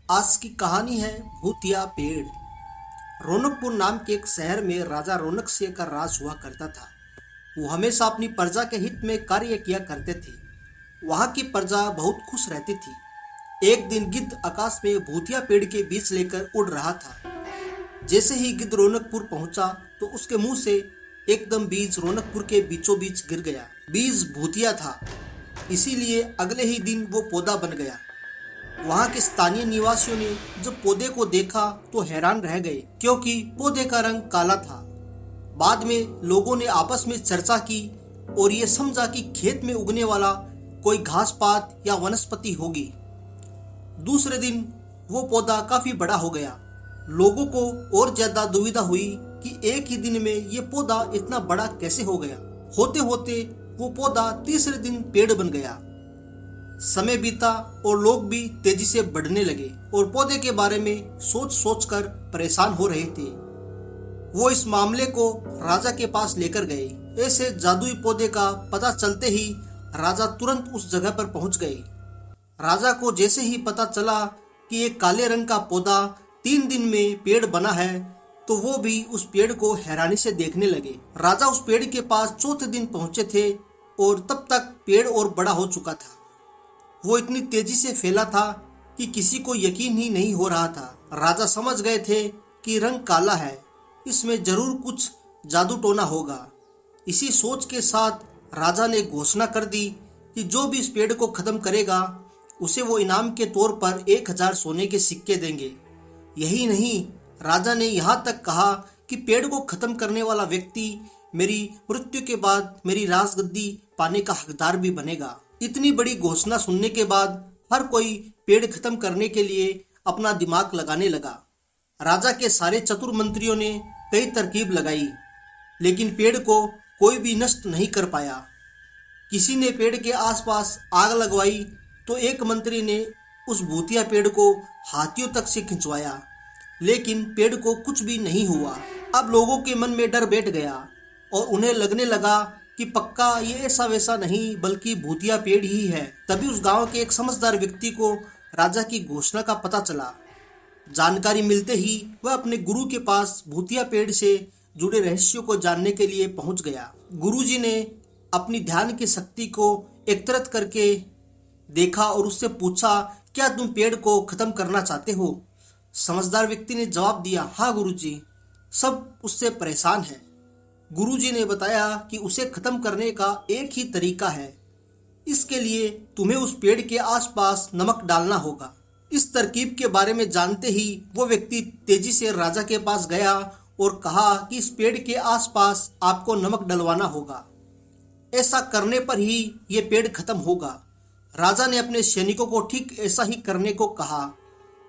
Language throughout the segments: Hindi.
आज की कहानी है भूतिया पेड़। रौनकपुर नाम के एक शहर में राजा रौनक सिंह का राज हुआ करता था। वो हमेशा अपनी प्रजा के हित में कार्य किया करते थे। वहाँ की प्रजा बहुत खुश रहती थी। एक दिन गिद्ध आकाश में भूतिया पेड़ के बीज लेकर उड़ रहा था। जैसे ही गिद्ध रौनकपुर पहुंचा तो उसके मुंह से एकदम बीज रौनकपुर के बीचों बीच गिर गया। बीज भूतिया था, इसीलिए अगले ही दिन वो पौधा बन गया। वहाँ के स्थानीय निवासियों ने जब पौधे को देखा तो हैरान रह गए, क्योंकि पौधे का रंग काला था। बाद में लोगों ने आपस में चर्चा की और ये समझा कि खेत में उगने वाला कोई घास पात या वनस्पति होगी। दूसरे दिन वो पौधा काफी बड़ा हो गया। लोगों को और ज्यादा दुविधा हुई कि एक ही दिन में ये पौधा इतना बड़ा कैसे हो गया। होते होते वो पौधा तीसरे दिन पेड़ बन गया। समय बीता और लोग भी तेजी से बढ़ने लगे और पौधे के बारे में सोच सोच कर परेशान हो रहे थे। वो इस मामले को राजा के पास लेकर गए। ऐसे जादुई पौधे का पता चलते ही राजा तुरंत उस जगह पर पहुंच गए। राजा को जैसे ही पता चला कि एक काले रंग का पौधा 3 दिन में पेड़ बना है, तो वो भी उस पेड़ को हैरानी से देखने लगे। राजा उस पेड़ के पास चौथे दिन पहुंचे थे और तब तक पेड़ और बड़ा हो चुका था। वो इतनी तेजी से फैला था कि किसी को यकीन ही नहीं हो रहा था। राजा समझ गए थे कि रंग काला है, इसमें जरूर कुछ जादू टोना होगा। इसी सोच के साथ राजा ने घोषणा कर दी कि जो भी इस पेड़ को खत्म करेगा उसे वो इनाम के तौर पर 1000 सोने के सिक्के देंगे। यही नहीं, राजा ने यहाँ तक कहा कि पेड़ को खत्म करने वाला व्यक्ति मेरी मृत्यु के बाद मेरी राजगद्दी पाने का हकदार भी बनेगा। इतनी बड़ी घोषणा सुनने के बाद हर कोई पेड़ खत्म करने के लिए अपना दिमाग लगाने लगा। राजा के सारे चतुर मंत्रियों ने कई तरकीब लगाई, लेकिन पेड़ को कोई भी नष्ट नहीं कर पाया। किसी ने पेड़ के आसपास आग लगवाई तो एक मंत्री ने उस भूतिया पेड़ को हाथियों तक से खिंचवाया, लेकिन पेड़ को कुछ भी नहीं हुआ। अब लोगों के मन में डर बैठ गया और उन्हें लगने लगा कि पक्का ये ऐसा वैसा नहीं बल्कि भूतिया पेड़ ही है। तभी उस गांव के एक समझदार व्यक्ति को राजा की घोषणा का पता चला। जानकारी मिलते ही वह अपने गुरु के पास भूतिया पेड़ से जुड़े रहस्यों को जानने के लिए पहुंच गया। गुरुजी ने अपनी ध्यान की शक्ति को एकत्रित करके देखा और उससे पूछा, क्या तुम पेड़ को खत्म करना चाहते हो? समझदार व्यक्ति ने जवाब दिया, हाँ गुरुजी। सब उससे परेशान हैं। गुरुजी ने बताया कि उसे खत्म करने का एक ही तरीका है। इसके लिए तुम्हें उस पेड़ के आसपास नमक डालना होगा। इस तरकीब के बारे में जानते ही वो व्यक्ति तेजी से राजा के पास गया और कहा कि इस पेड़ के आसपास आपको नमक डलवाना होगा। ऐसा करने पर ही ये पेड़ खत्म होगा। राजा ने अपने सैनिकों को ठीक ऐसा ही करने को कहा।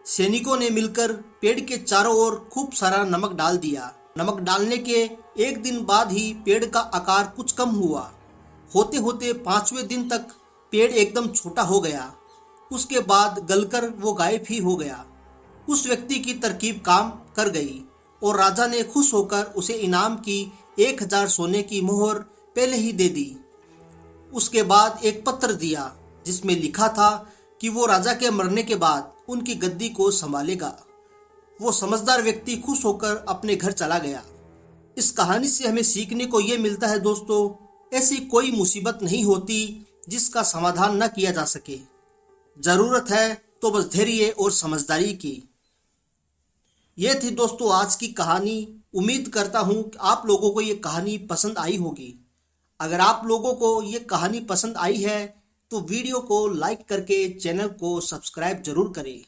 सैनिकों ने मिलकर पेड़ के चारों ओर खूब सारा नमक डाल दिया। नमक डालने के एक दिन बाद ही पेड़ का आकार कुछ कम हुआ। होते होते 5वें दिन तक पेड़ एकदम छोटा हो गया। उसके बाद गलकर वो गायब ही हो गया। उस व्यक्ति की तरकीब काम कर गई और राजा ने खुश होकर उसे इनाम की 1000 सोने की मोहर पहले ही दे दी। उसके बाद एक पत्र दिया जिसमें लिखा था कि वो राजा के मरने के बाद उनकी गद्दी को संभालेगा। वो समझदार व्यक्ति खुश होकर अपने घर चला गया। इस कहानी से हमें सीखने को ये मिलता है दोस्तों, ऐसी कोई मुसीबत नहीं होती जिसका समाधान न किया जा सके। जरूरत है तो बस धैर्य और समझदारी की। ये थी दोस्तों आज की कहानी। उम्मीद करता हूँ कि आप लोगों को ये कहानी पसंद आई होगी। अगर आप लोगों को ये कहानी पसंद आई है तो वीडियो को लाइक करके चैनल को सब्सक्राइब जरूर करें।